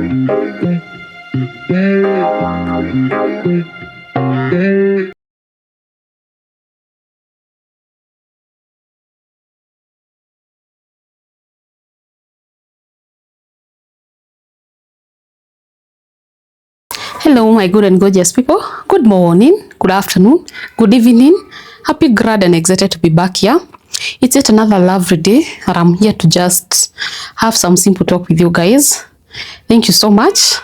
Hello, my good and gorgeous people. Good morning, good afternoon, good evening. Happy, glad and excited to be back here. It's yet another lovely day that I'm here to just have some simple talk with you guys. Thank you so much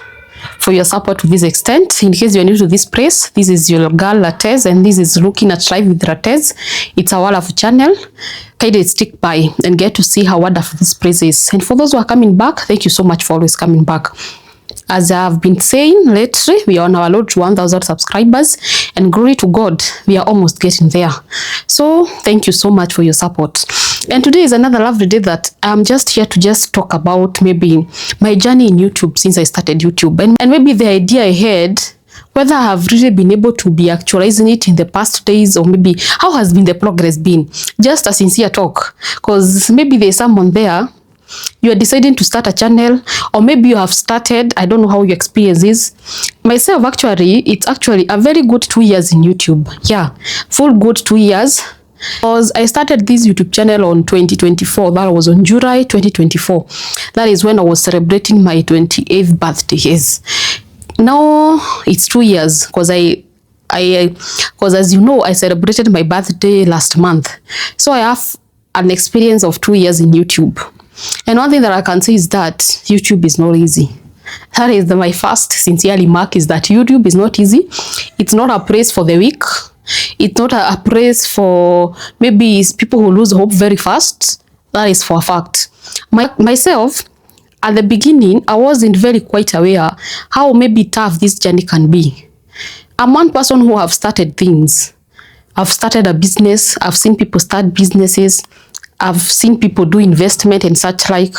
for your support to this extent. In case you're new to this place, this is your girl Latez, and this is Looking at Life with Latez. It's a wonderful channel. Kindly stick by and get to see how wonderful this place is. And for those who are coming back, thank you so much for always coming back. As I've been saying lately, we are on our road to 1,000 subscribers, and glory to God, we are almost getting there. So thank you so much for your support. And today is another lovely day that I'm just here to just talk about maybe my journey in YouTube since I started YouTube, and maybe the idea I had, whether I have really been able to be actualizing it in the past days, or maybe how has been the progress been. Just a sincere talk, because maybe there's someone there, you are deciding to start a channel, or maybe you have started. I don't know how your experience is. Myself, actually, it's actually a very good 2 years in YouTube. Yeah, full good 2 years. Because I started this YouTube channel on 2024. That was on July 2024. That is when I was celebrating my 28th birthday. Yes. Now it's 2 years, because because as you know, I celebrated my birthday last month. So I have an experience of 2 years in YouTube. And one thing that I can say is that YouTube is not easy. That is my first sincerely mark, is that YouTube is not easy. It's not a place for the weak. It's not a place for maybe people who lose hope very fast. That is for a fact. Myself, at the beginning, I wasn't very quite aware how maybe tough this journey can be. I'm one person who have started things. I've started a business. I've seen people start businesses. I've seen people do investment and such like,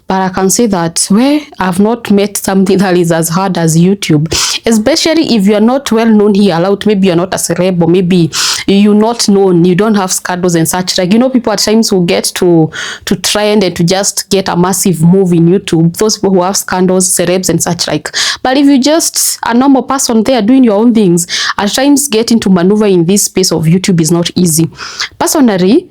but I can say that I've not met something that is as hard as YouTube, especially if you are not well known here. Out, maybe you're not a celeb, or maybe you're not known, you don't have scandals and such like. You know, people at times who get to trend and to just get a massive move in YouTube, those people who have scandals, celebs and such like. But if you just a normal person there doing your own things, at times getting to maneuver in this space of YouTube is not easy. Personally,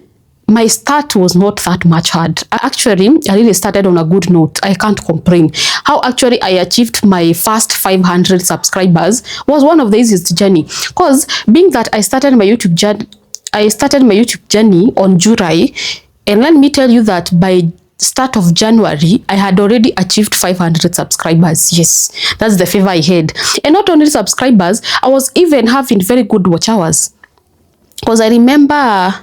my start was not that much hard. Actually, I really started on a good note. I can't complain. How actually I achieved my first 500 subscribers was one of the easiest journey. Because being that I started my YouTube journey on July, and let me tell you that by start of January, I had already achieved 500 subscribers. Yes, that's the favor I had. And not only subscribers, I was even having very good watch hours. Because I remember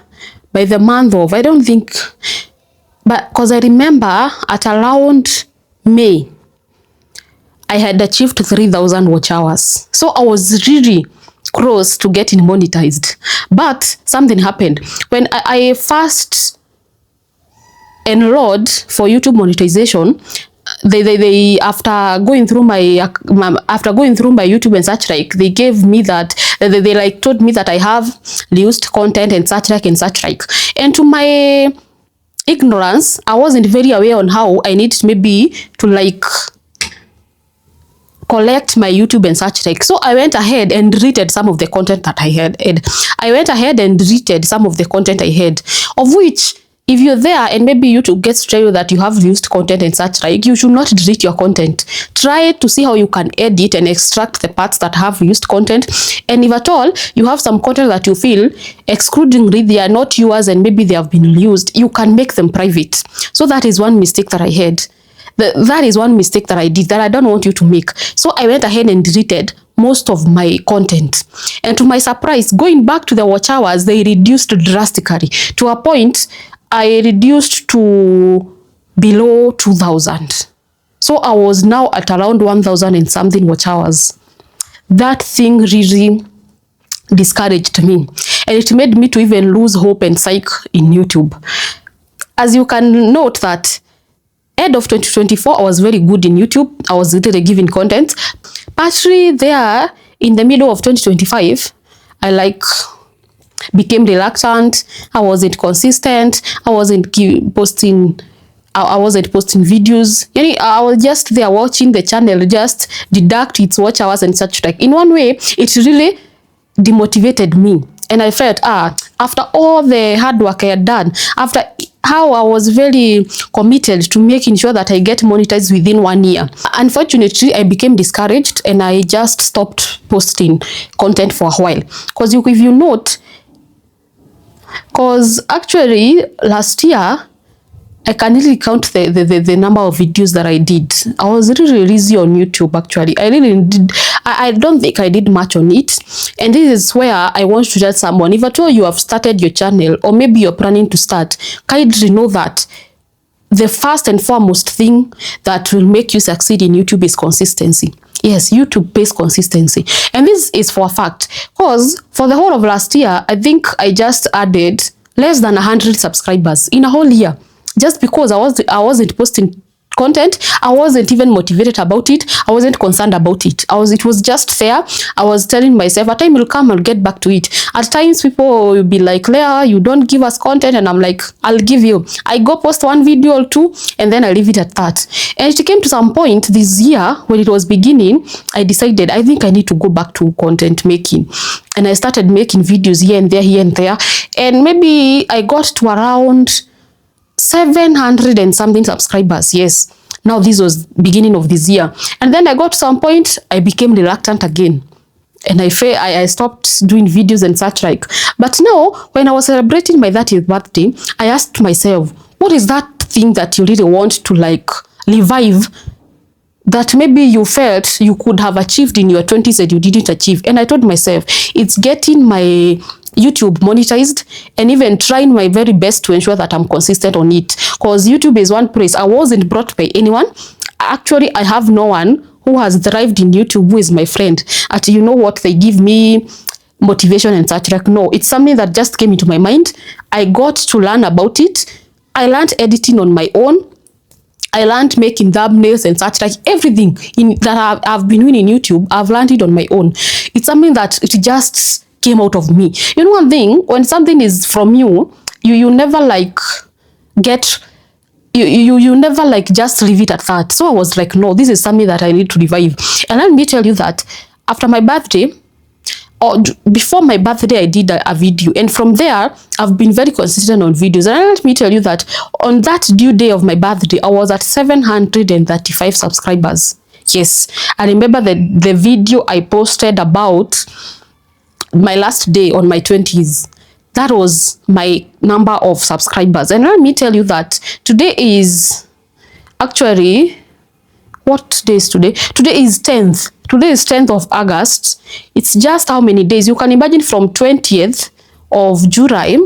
by the month of, because I remember at around May, I had achieved 3,000 watch hours. So I was really close to getting monetized. But something happened. When I first enrolled for YouTube monetization, they after going through my YouTube and such like, they gave me that they like told me that I have used content and such like. And to my ignorance, I wasn't very aware on how I need maybe to like collect my YouTube and such like. So I went ahead and deleted some of the content that I had. And I went ahead and deleted some of the content I had, of which, if you're there and maybe YouTube gets to tell you that you have used content and such like, you should not delete your content. Try to see how you can edit and extract the parts that have used content. And if at all you have some content that you feel excludingly they are not yours and maybe they have been used, you can make them private. So that is one mistake that I had. That is one mistake that I did that I don't want you to make. So I went ahead and deleted most of my content. And to my surprise, going back to the watch hours, they reduced drastically to a point I reduced to below 2,000. So I was now at around 1,000 and something watch hours. That thing really discouraged me. And it made me to even lose hope and psych in YouTube. As you can note that end of 2024, I was very good in YouTube. I was literally giving content. Partially there in the middle of 2025, I became reluctant. I wasn't consistent. I wasn't posting I wasn't posting videos. I was just there watching the channel, just deduct its watch hours and such like. In one way, it really demotivated me. And I felt, after all the hard work I had done, after how I was very committed to making sure that I get monetized within 1 year. Unfortunately, I became discouraged and I just stopped posting content for a while. Because if you note, because actually last year, I can really count the number of videos that I did. I was really lazy on YouTube, actually. I don't think I did much on it. And this is where I want to tell someone, if at all you have started your channel, or maybe you're planning to start, kindly know that the first and foremost thing that will make you succeed in YouTube is consistency. Yes, YouTube pays consistency. And this is for a fact. Because for the whole of last year, I think I just added less than 100 subscribers in a whole year. Just because I wasn't posting content, I wasn't even motivated about it. I wasn't concerned about it. It was just fair. I was telling myself, a time will come, I'll get back to it. At times, people will be like, Leah, you don't give us content. And I'm like, I'll give you. I go post one video or two, and then I leave it at that. And it came to some point this year, when it was beginning, I decided, I think I need to go back to content making. And I started making videos here and there. And maybe I got to around 700 and something subscribers. Yes. Now this was beginning of this year. And then I got to some point, I became reluctant again. And I stopped doing videos and such like. But now, when I was celebrating my 30th birthday, I asked myself, what is that thing that you really want to like revive that maybe you felt you could have achieved in your 20s and you didn't achieve? And I told myself, it's getting my YouTube monetized and even trying my very best to ensure that I'm consistent on it. Because YouTube is one place I wasn't brought by anyone. Actually, I have no one who has thrived in YouTube who is my friend. You know what, they give me motivation and such like. No, it's something that just came into my mind. I got to learn about it. I learned editing on my own. I learned making thumbnails and such like. Everything that I've been doing in YouTube, I've learned it on my own. It's something that it just came out of me. You know one thing, when something is from you, you never like get, you never like just leave it at that. So I was like, no, this is something that I need to revive. And let me tell you that after my birthday, or before my birthday, I did a video. And from there, I've been very consistent on videos. And let me tell you that on that due day of my birthday, I was at 735 subscribers. Yes. I remember the video I posted about my last day on my 20s. That was my number of subscribers. And let me tell you that today is actually, what day is today? Today is 10th. Today is 10th of August. It's just how many days? You can imagine from 20th of July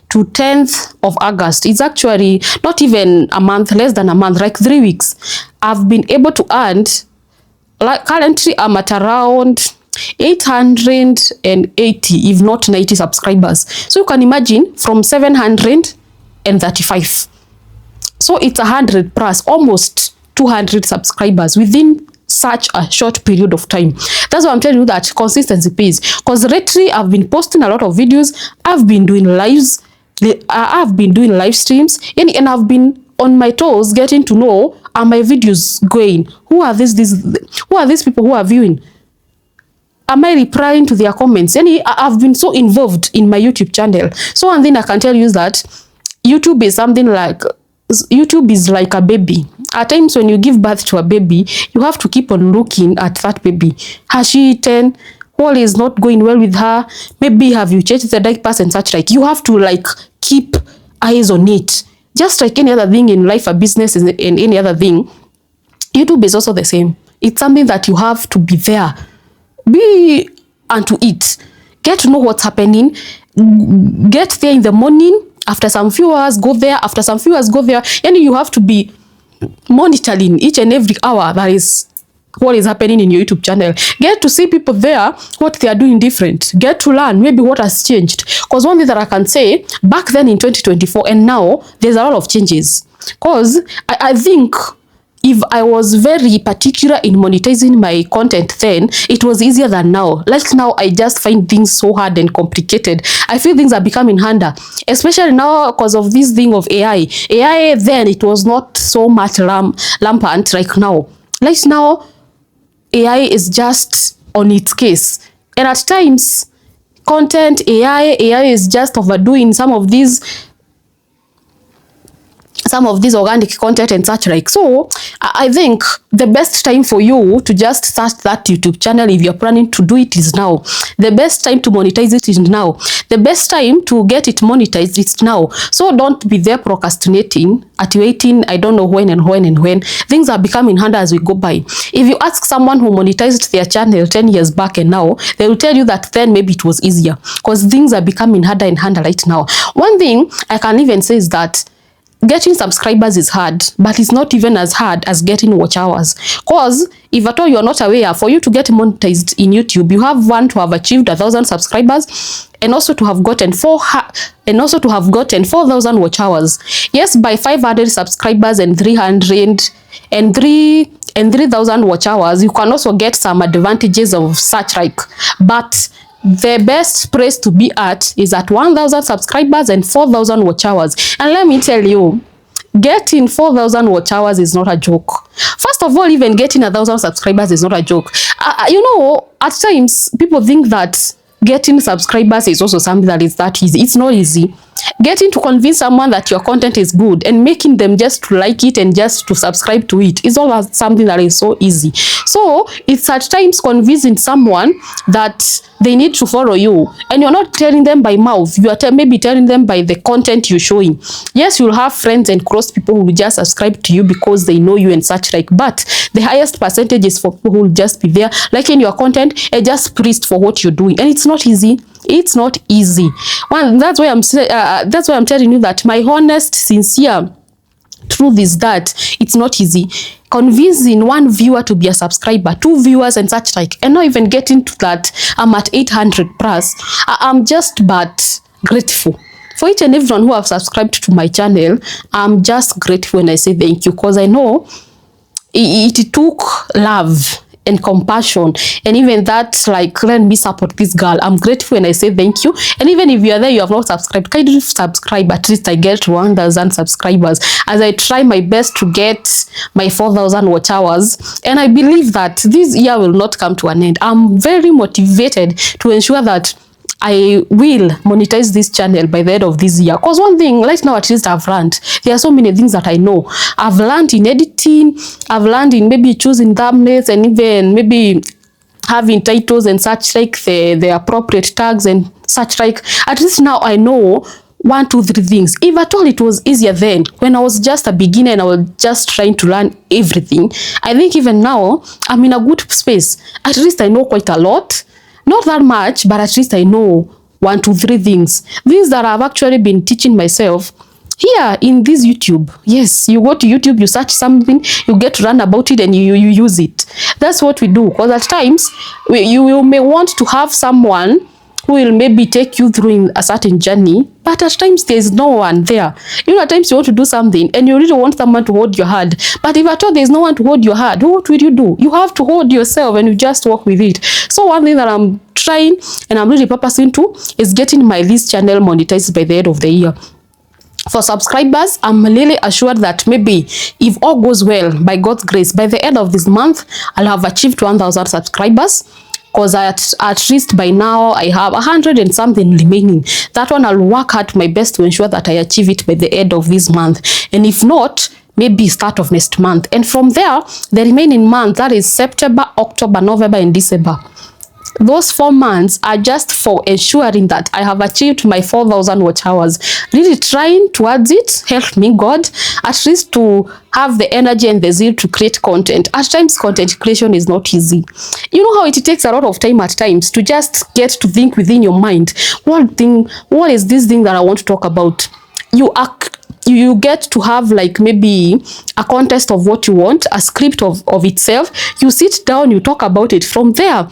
to 10th of August. It's actually not even a month, less than a month, like 3 weeks. I've been able to earn, like currently I'm at around 880, if not 90 subscribers. So you can imagine from 735. So it's 100 plus, almost 200 subscribers within such a short period of time. That's why I'm telling you that consistency pays. Because lately I've been posting a lot of videos. I've been doing lives. I've been doing live streams, and I've been on my toes getting to know, are my videos going? Who are these people who are viewing? Am I replying to their comments? I've been so involved in my YouTube channel. So one thing I can tell you is that YouTube is something like, YouTube is like a baby. At times when you give birth to a baby, you have to keep on looking at that baby. Has she eaten? What is not going well with her? Maybe have you changed the diapers and such like. You have to like keep eyes on it. Just like any other thing in life, a business and any other thing, YouTube is also the same. It's something that you have to be there. Be unto it. Get to know what's happening. Get there in the morning. After some few hours, go there. After some few hours, go there. And you have to be monitoring each and every hour. That is what is happening in your YouTube channel. Get to see people there, what they are doing different. Get to learn maybe what has changed. Because one thing that I can say, back then in 2024 and now, there's a lot of changes. Because I think if I was very particular in monetizing my content then, it was easier than now. Like now, I just find things so hard and complicated. I feel things are becoming harder, especially now because of this thing of AI. AI then, it was not so much rampant like now. Like now, AI is just on its case. And at times, content, AI is just overdoing some of these organic content and such like. So I think the best time for you to just start that YouTube channel, if you're planning to do it, is now. The best time to monetize it is now. The best time to get it monetized is now. So don't be there procrastinating at waiting, I don't know when. Things are becoming harder as we go by. If you ask someone who monetized their channel 10 years back and now, they will tell you that then maybe it was easier, because things are becoming harder and harder right now. One thing I can even say is that getting subscribers is hard, but it's not even as hard as getting watch hours. Because if at all you're not aware, for you to get monetized in YouTube, you have to have achieved 1,000 subscribers, and also to have gotten 4,000 watch hours. Yes, by 500 subscribers and 3,000 watch hours, you can also get some advantages of such like. But the best place to be at is at 1,000 subscribers and 4,000 watch hours. And let me tell you, getting 4,000 watch hours is not a joke. First of all, even getting 1,000 subscribers is not a joke. You know, at times people think that getting subscribers is also something that is that easy. It's not easy. Getting to convince someone that your content is good and making them just to like it and just to subscribe to it is all something that is so easy. So it's at times convincing someone that they need to follow you, and you're not telling them by mouth, you are maybe telling them by the content you're showing. Yes, you'll have friends and close people who will just subscribe to you because they know you and such like, but the highest percentage is for people who will just be there liking your content and just praised for what you're doing. And it's not easy. It's not easy. That's why I'm telling you that my honest, sincere truth is that it's not easy. Convincing one viewer to be a subscriber, 2 viewers and such like, and not even getting to that, I'm at 800 plus. I'm just but grateful for each and everyone who have subscribed to my channel. I'm just grateful when I say thank you, because I know it took love and compassion, and even that, like, let me support this girl. I'm grateful and I say thank you. And even if you are there, you have not subscribed, kindly subscribe. At least I get 1,000 subscribers as I try my best to get my 4,000 watch hours. And I believe that this year will not come to an end. I'm very motivated to ensure that I will monetize this channel by the end of this year. Because one thing right now, at least I've learned, there are so many things that I know. I've learned in editing, I've learned in maybe choosing thumbnails, and even maybe having titles and such like, the appropriate tags and such like. At least now I know 1, 2, 3 things. If at all it was easier then, when I was just a beginner and I was just trying to learn everything, I think even now I'm in a good space. At least I know quite a lot. Not that much, but at least I know 1, 2, 3 things. Things that I've actually been teaching myself here in this YouTube. Yes, you go to YouTube, you search something, you get to learn about it, and you use it. That's what we do. Because at times, you may want to have someone who will maybe take you through in a certain journey, but at times there's no one there. You know, at times you want to do something and you really want someone to hold your hand, but if at all there's no one to hold your hand, what will you do? You have to hold yourself and you just walk with it. So one thing that I'm trying and I'm really purposing to is getting my this channel monetized by the end of the year. For subscribers, I'm really assured that maybe if all goes well, by God's grace, by the end of this month, I'll have achieved 1,000 subscribers. Because at least by now I have 100 and something remaining. That one I'll work hard my best to ensure that I achieve it by the end of this month. And if not, maybe start of next month. And from there, the remaining month, that is September, October, November, and December. Those 4 months are just for ensuring that I have achieved my 4,000 watch hours. Really trying towards it. Help me, God, at least to have the energy and the zeal to create content. At times, content creation is not easy. You know how it takes a lot of time at times to just get to think within your mind. What is this thing that I want to talk about? You get to have like maybe a contest of what you want, a script of itself. You sit down, you talk about it from there.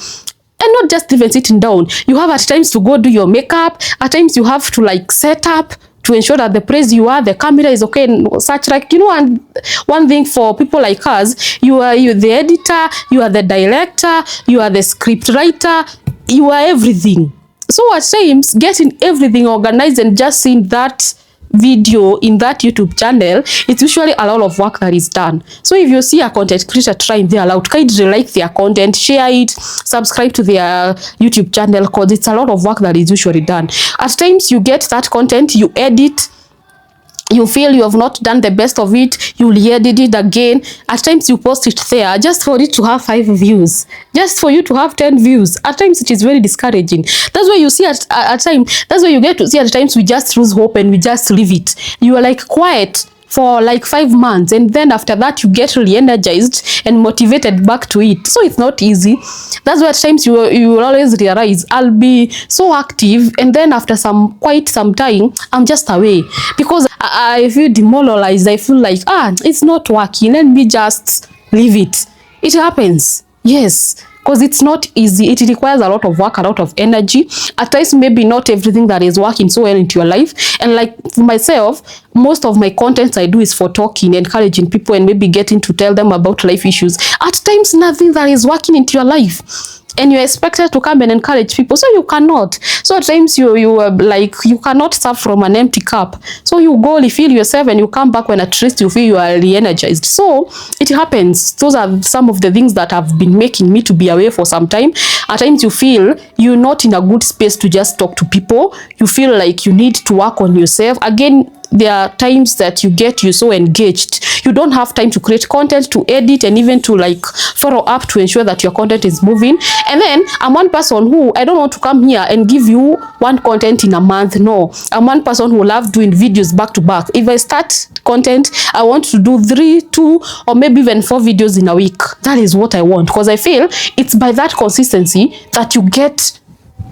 And not just even sitting down. You have at times to go do your makeup. At times you have to like set up to ensure that the place you are, the camera is okay and such like, you know. And one thing for people like us, you the editor, you are the director, you are the script writer, you are everything. So at times getting everything organized and just seeing that video in that YouTube channel, it's usually a lot of work that is done. So if you see a content creator trying their loud, kindly like their content, share it, subscribe to their YouTube channel, because it's a lot of work that is usually done. At times you get that content, you edit, you feel you have not done the best of it, you edit it again. At times you post it there just for it to have 5 views, just for you to have 10 views. At times it is very discouraging. That's why you see at times, that's why you get to see at times we just lose hope and we just leave it. You are like quiet for like 5 months, and then after that you get really energized and motivated back to it. So it's not easy. That's why at times you will always realize I'll be so active, and then after quite some time I'm just away because I feel demoralized. I feel like it's not working, let me just leave it. It happens, yes, because it's not easy. It requires a lot of work, a lot of energy. At times, maybe not everything that is working so well into your life. And like for myself, most of my content I do is for talking, encouraging people, and maybe getting to tell them about life issues. At times, nothing that is working into your life, and you're expected to come and encourage people, so you cannot. So at times you cannot serve from an empty cup. So you go refill yourself and you come back when at least you feel you are re-energized. So it happens. Those are some of the things that have been making me to be away for some time. At times you feel you're not in a good space to just talk to people. You feel like you need to work on yourself. Again, there are times that you so engaged, you don't have time to create content, to edit, and even to like follow up to ensure that your content is moving. And then I'm one person who I don't want to come here and give you one content in a month. No, I'm one person who love doing videos back to back. If I start content, I want to do 3, 2, or maybe even 4 videos in a week. That is what I want, because I feel it's by that consistency that you get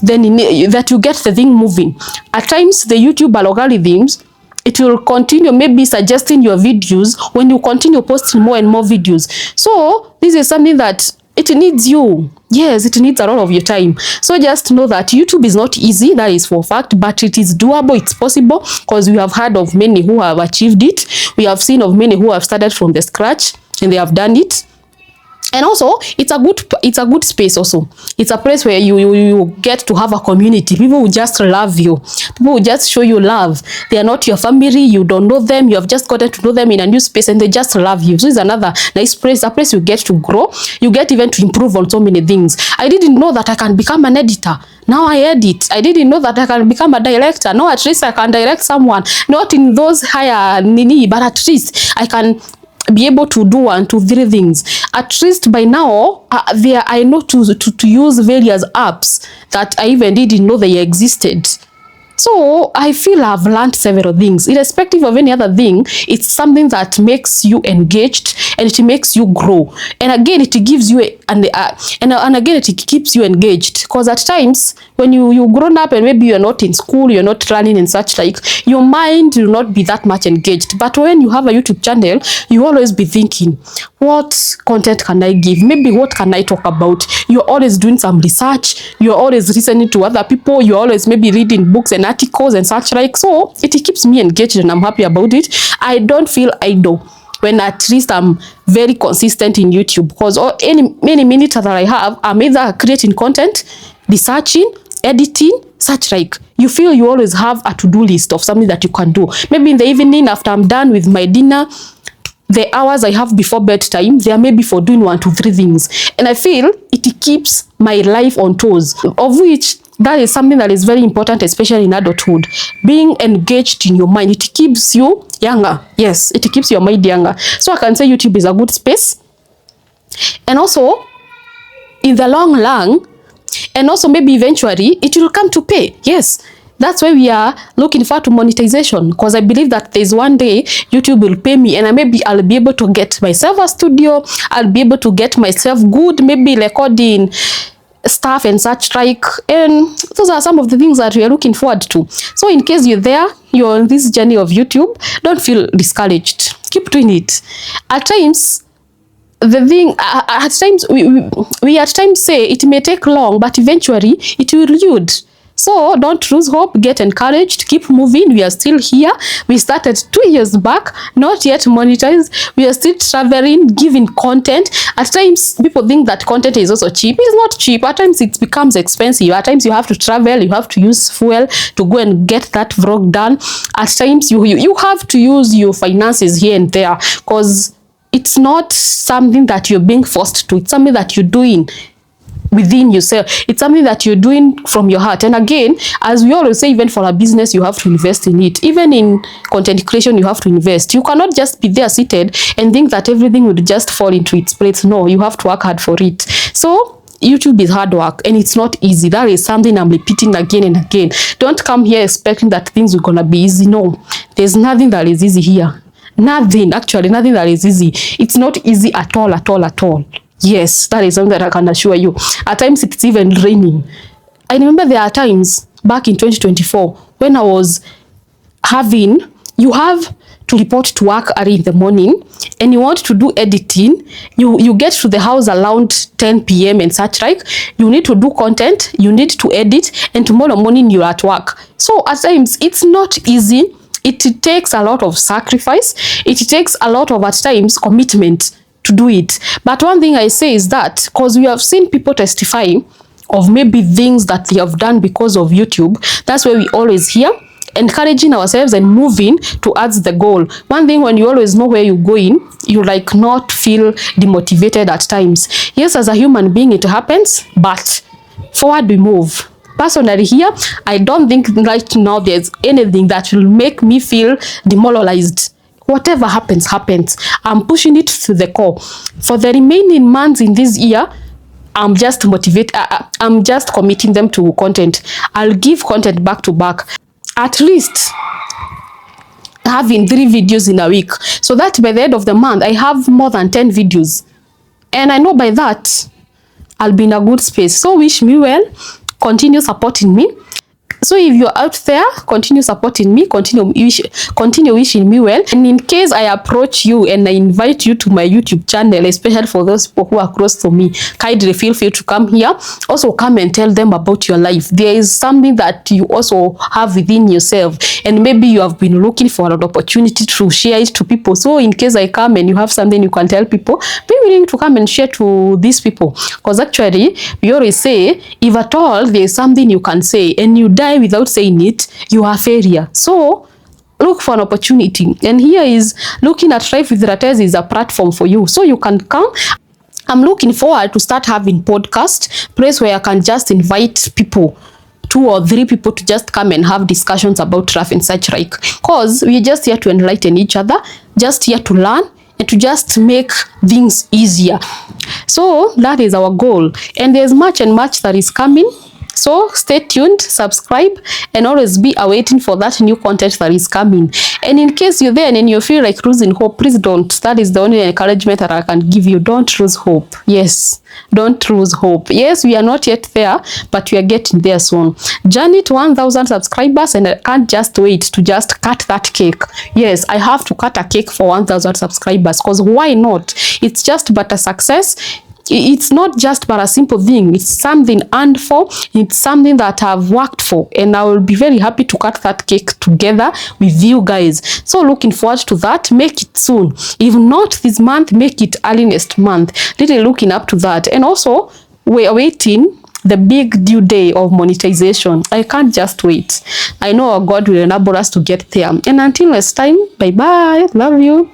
the thing moving. At times the YouTube algorithms, it will continue maybe suggesting your videos when you continue posting more and more videos. So this is something that it needs you. Yes, it needs a lot of your time. So just know that YouTube is not easy, that is for a fact, but it is doable, it's possible, because we have heard of many who have achieved it. We have seen of many who have started from the scratch and they have done it. And also, it's a good space also. It's a place where you get to have a community. People will just love you. People will just show you love. They are not your family. You don't know them. You have just gotten to know them in a new space and they just love you. So it's another nice place, a place you get to grow. You get even to improve on so many things. I didn't know that I can become an editor. Now I edit. I didn't know that I can become a director. Now at least I can direct someone. Not in those higher but at least I can be able to do 1, 2, 3 things. At least by now, I know to use various apps that I even didn't know they existed. So I feel I've learned several things. Irrespective of any other thing, it's something that makes you engaged and it makes you grow. And again, it gives you and again it keeps you engaged. Because at times when you grown up and maybe you're not in school, you're not learning and such like, your mind will not be that much engaged. But when you have a YouTube channel, you always be thinking, what content can I give? Maybe what can I talk about? You're always doing some research. You're always listening to other people. You're always maybe reading books and articles and such like. So it keeps me engaged and I'm happy about it. I don't feel idle when at least I'm very consistent in YouTube, because many minutes that I have, I'm either creating content, researching, editing, such like. You feel you always have a to-do list of something that you can do. Maybe in the evening after I'm done with my dinner, the hours I have before bedtime, they are maybe for doing 1, 2, 3 things. And I feel it keeps my life on toes, of which that is something that is very important, especially in adulthood. Being engaged in your mind, it keeps you younger. Yes, it keeps your mind younger. So I can say YouTube is a good space. And also, in the long run, and also maybe eventually, it will come to pay. Yes, that's why we are looking forward to monetization, because I believe that there's one day YouTube will pay me and I'll be able to get myself a studio. I'll be able to get myself good, maybe recording stuff and such like. And those are some of the things that we are looking forward to. So in case you're on this journey of YouTube, don't feel discouraged. Keep doing it. At times, we at times say it may take long, but eventually it will yield. So don't lose hope, get encouraged, keep moving. We are still here. We started 2 years back, not yet monetized. We are still traveling, giving content. At times, people think that content is also cheap. It's not cheap. At times, it becomes expensive. At times, you have to travel, you have to use fuel to go and get that vlog done. At times, you have to use your finances here and there, because it's not something that you're being forced to. It's something that you're doing within yourself. It's something that you're doing from your heart. And again, as we always say, even for a business, you have to invest in it. Even in content creation, you have to invest. You cannot just be there seated and think that everything would just fall into its place. No, you have to work hard for it. So YouTube is hard work and it's not easy. That is something I'm repeating again and again. Don't come here expecting that things are gonna be easy. No, there's nothing that is easy here. Nothing, actually, nothing that is easy. It's not easy at all, at all, at all. Yes, that is something that I can assure you. At times, it's even raining. I remember there are times back in 2024 when I was having, you have to report to work early in the morning and you want to do editing. You get to the house around 10 p.m. and such like. You need to do content, you need to edit, and tomorrow morning you're at work. So at times, it's not easy. It takes a lot of sacrifice. It takes a lot of, at times, commitment to do it. But one thing I say is that, because we have seen people testify of maybe things that they have done because of YouTube, that's why we always hear encouraging ourselves and moving towards the goal. One thing, when you always know where you're going, you like not feel demotivated at times. Yes, as a human being it happens, but forward we move. Personally here, I don't think right now there's anything that will make me feel demoralized. Whatever happens, happens. I'm pushing it to the core. For the remaining months in this year, I'm just motivated. I'm just committing them to content. I'll give content back to back. At least having 3 videos in a week. So that by the end of the month, I have more than 10 videos. And I know by that, I'll be in a good space. So wish me well. Continue supporting me. So if you're out there, continue supporting me, continue wishing me well. And in case I approach you and I invite you to my YouTube channel, especially for those people who are close to me, kindly feel free to come here. Also come and tell them about your life. There is something that you also have within yourself, and maybe you have been looking for an opportunity to share it to people. So in case I come and you have something you can tell people, be willing to come and share to these people. Because actually, we always say, if at all there is something you can say and you die without saying it, you are a failure. So look for an opportunity, and here is looking at Life with Latez is a platform for you, so you can come. I'm looking forward to start having podcast place where I can just invite people, 2 or 3 people, to just come and have discussions about life and such like, because we're just here to enlighten each other, just here to learn and to just make things easier. So that is our goal, and there's much and much that is coming. So stay tuned, subscribe, and always be awaiting for that new content that is coming. And in case you're there and you feel like losing hope, please don't. That is the only encouragement that I can give you. Don't lose hope. Yes, don't lose hope. Yes, we are not yet there, but we are getting there soon. Journey to 1,000 subscribers, and I can't just wait to just cut that cake. Yes, I have to cut a cake for 1,000 subscribers, because why not? It's just but a success. It's not just but a simple thing. It's something earned for. It's something that I've worked for, and I will be very happy to cut that cake together with you guys. So looking forward to that. Make it soon. If not this month, make it early next month. Really looking up to that. And also, we're waiting the big due day of monetization. I can't just wait. I know our God will enable us to get there. And until next time, bye bye. Love you.